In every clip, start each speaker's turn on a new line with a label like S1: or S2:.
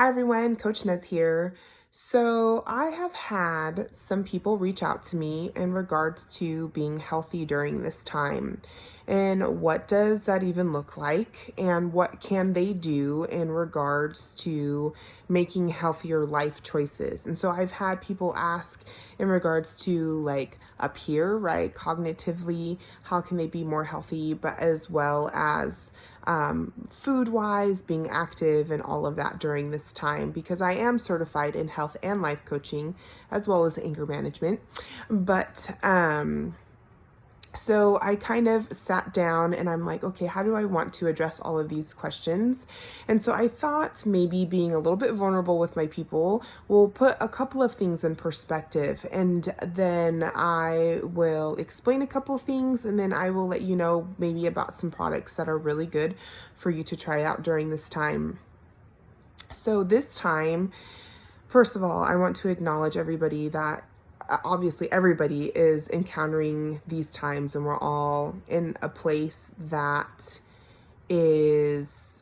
S1: Hi everyone, Coach Nez here. So, I have had some people reach out to me in regards to being healthy during this time. And what does that even look like? And what can they do in regards to making healthier life choices? And so, I've had people ask in regards to like up here, right? Cognitively, how can they be more healthy, but as well as food wise, being active, and all of that during this time because I am certified in health and life coaching as well as anger management. So I kind of sat down and I'm like, okay, how do I want to address all of these questions? And so I thought maybe being a little bit vulnerable with my people will put a couple of things in perspective. And then I will explain a couple of things and then I will let you know maybe about some products that are really good for you to try out during this time. So this time, first of all, I want to acknowledge everybody that obviously everybody is encountering these times and we're all in a place that is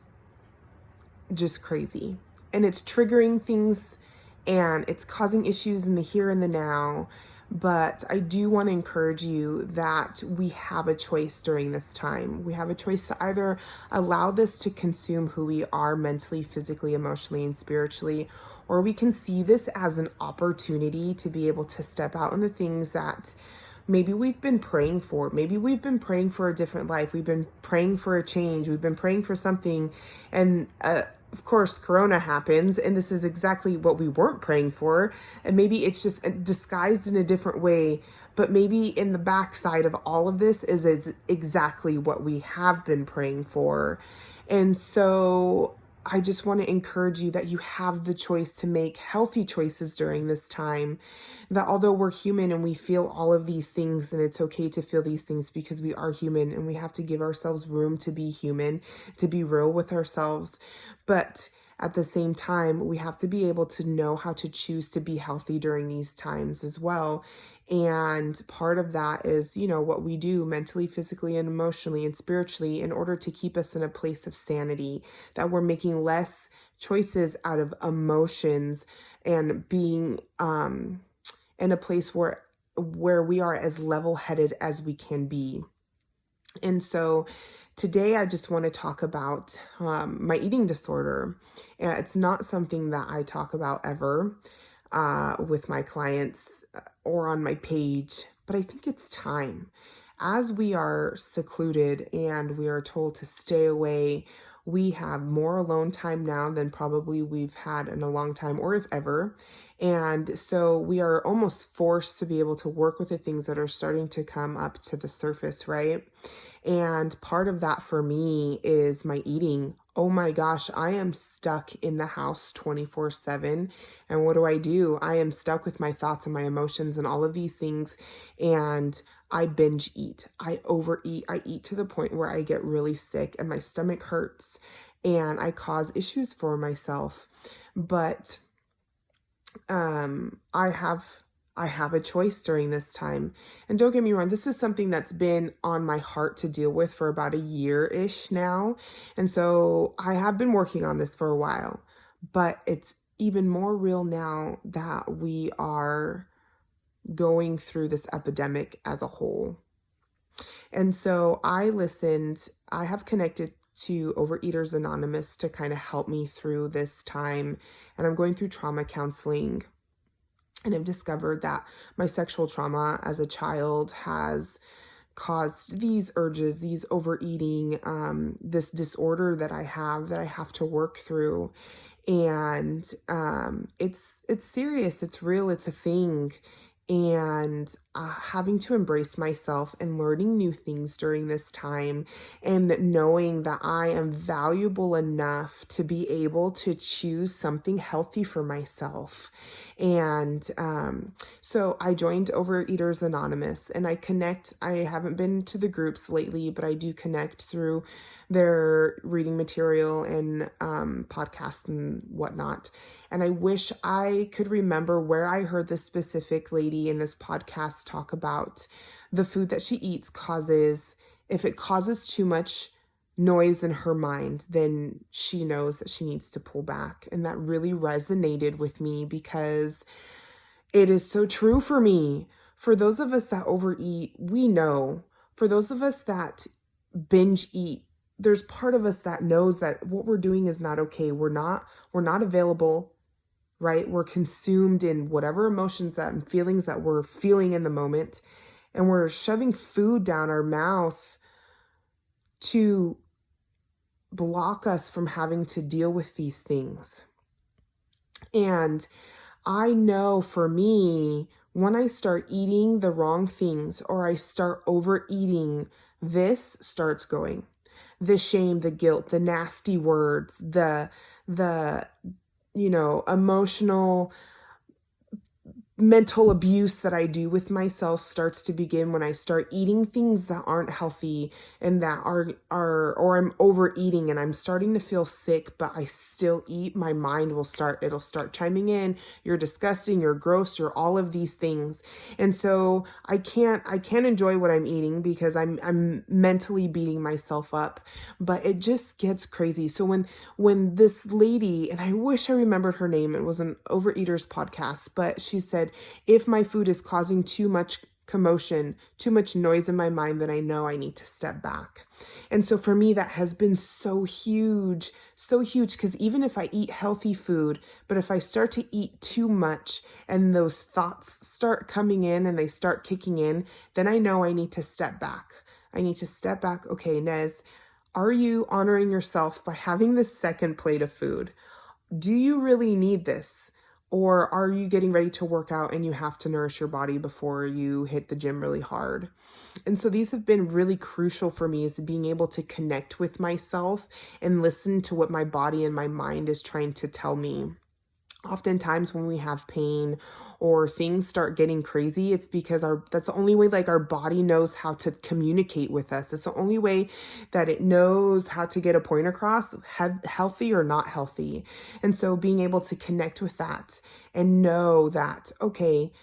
S1: just crazy and it's triggering things and it's causing issues in the here and the now. But I do want to encourage you that we have a choice during this time. We have a choice to either allow this to consume who we are mentally, physically, emotionally, and spiritually, or we can see this as an opportunity to be able to step out in the things that maybe we've been praying for. Maybe we've been praying for a different life. We've been praying for a change. We've been praying for something. And of course, Corona happens, and this is exactly what we weren't praying for. And maybe it's just disguised in a different way. But maybe in the backside of all of this is exactly what we have been praying for. And so I just want to encourage you that you have the choice to make healthy choices during this time. That although we're human and we feel all of these things, and it's okay to feel these things because we are human and we have to give ourselves room to be human, to be real with ourselves. But at the same time, we have to be able to know how to choose to be healthy during these times as well. And part of that is, what we do mentally, physically, and emotionally and spiritually in order to keep us in a place of sanity, that we're making less choices out of emotions and being in a place where we are as level-headed as we can be. And so today I just want to talk about my eating disorder. It's not something that I talk about ever with my clients or on my page, but I think it's time. As we are secluded and we are told to stay away, we have more alone time now than probably we've had in a long time or if ever. And so we are almost forced to be able to work with the things that are starting to come up to the surface, right? And part of that for me is my eating. Oh my gosh, I am stuck in the house 24/7. And what do? I am stuck with my thoughts and my emotions and all of these things. And I binge eat. I overeat. I eat to the point where I get really sick and my stomach hurts and I cause issues for myself. But I have a choice during this time. And don't get me wrong, this is something that's been on my heart to deal with for about a year-ish now. And so I have been working on this for a while, but it's even more real now that we are going through this epidemic as a whole. And so I have connected to Overeaters Anonymous to kind of help me through this time. And I'm going through trauma counseling. And I've discovered that my sexual trauma as a child has caused these urges, these overeating, this disorder that I have to work through. And it's serious, it's real, it's a thing. And having to embrace myself and learning new things during this time and knowing that I am valuable enough to be able to choose something healthy for myself. And so I joined Overeaters Anonymous and I haven't been to the groups lately, but I do connect through their reading material and podcasts and whatnot. And I wish I could remember where I heard this specific lady in this podcast talk about the food that she eats if it causes too much noise in her mind, then she knows that she needs to pull back. And that really resonated with me because it is so true for me. For those of us that overeat, we know. For those of us that binge eat, there's part of us that knows that what we're doing is not okay. We're not available, right? We're consumed in whatever emotions that and feelings that we're feeling in the moment. And we're shoving food down our mouth to block us from having to deal with these things. And I know for me, when I start eating the wrong things or I start overeating, this starts going. The shame, the guilt, the nasty words, the emotional mental abuse that I do with myself starts to begin when I start eating things that aren't healthy and that are or I'm overeating and I'm starting to feel sick, but I still eat. My mind it'll start chiming in. You're disgusting, you're gross, you're all of these things. And so I can't enjoy what I'm eating because I'm mentally beating myself up, but it just gets crazy. So when this lady, and I wish I remembered her name, it was an Overeaters podcast, but she said, if my food is causing too much commotion, too much noise in my mind, then I know I need to step back. And so for me, that has been so huge, because even if I eat healthy food, but if I start to eat too much and those thoughts start coming in and they start kicking in, then I know I need to step back. I need to step back. Okay, Nez, are you honoring yourself by having this second plate of food? Do you really need this? Or are you getting ready to work out and you have to nourish your body before you hit the gym really hard? And so these have been really crucial for me, is being able to connect with myself and listen to what my body and my mind is trying to tell me. Oftentimes when we have pain or things start getting crazy, it's because that's the only way our body knows how to communicate with us. It's the only way that it knows how to get a point across, healthy or not healthy. And so being able to connect with that and know that, okay,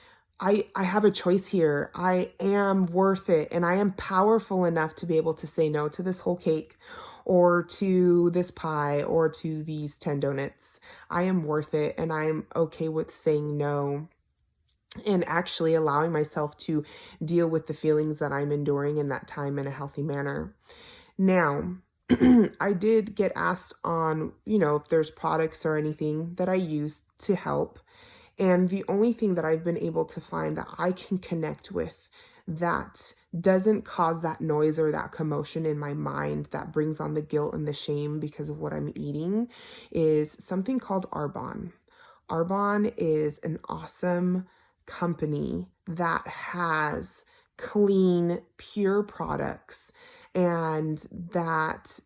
S1: I have a choice here. I am worth it and I am powerful enough to be able to say no to this whole cake or to this pie or to these 10 donuts. I am worth it and I'm okay with saying no and actually allowing myself to deal with the feelings that I'm enduring in that time in a healthy manner. Now, I did get asked on, if there's products or anything that I use to help. And the only thing that I've been able to find that I can connect with that doesn't cause that noise or that commotion in my mind that brings on the guilt and the shame because of what I'm eating is something called Arbonne. Arbonne is an awesome company that has clean, pure products, and that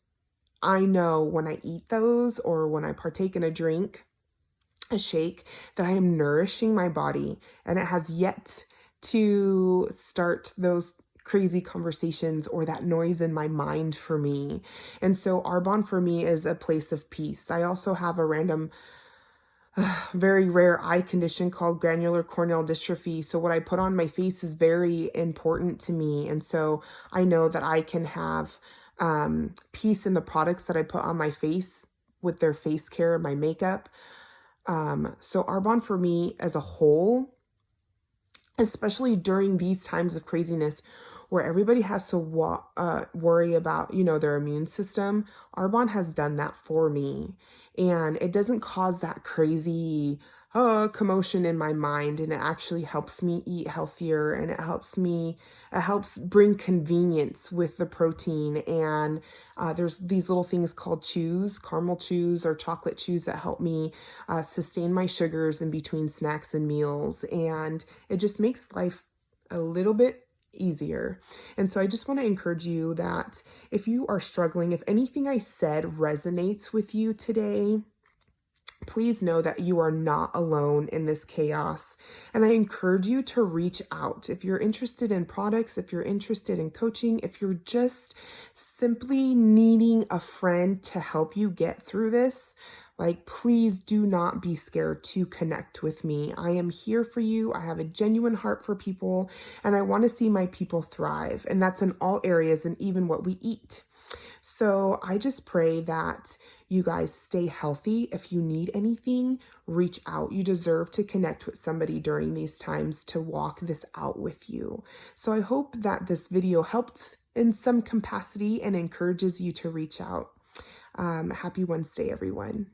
S1: I know when I eat those or when I partake in a shake, that I am nourishing my body, and it has yet to start those crazy conversations or that noise in my mind for me. And so Arbonne for me is a place of peace. I also have a random, very rare eye condition called granular corneal dystrophy. So what I put on my face is very important to me. And so I know that I can have peace in the products that I put on my face with their face care, my makeup. So Arbonne for me as a whole, especially during these times of craziness where everybody has to worry about, their immune system, Arbonne has done that for me. And it doesn't cause that crazy commotion in my mind, and it actually helps me eat healthier, and it helps bring convenience with the protein. And there's these little things called chews, caramel chews or chocolate chews, that help me sustain my sugars in between snacks and meals, and it just makes life a little bit easier. And so I just want to encourage you that if you are struggling, if anything I said resonates with you today, please know that you are not alone in this chaos. And I encourage you to reach out. If you're interested in products, if you're interested in coaching, if you're just simply needing a friend to help you get through this, please do not be scared to connect with me. I am here for you. I have a genuine heart for people, and I want to see my people thrive. And that's in all areas and even what we eat. So I just pray that you guys stay healthy. If you need anything, reach out. You deserve to connect with somebody during these times to walk this out with you. So I hope that this video helped in some capacity and encourages you to reach out. Happy Wednesday, everyone.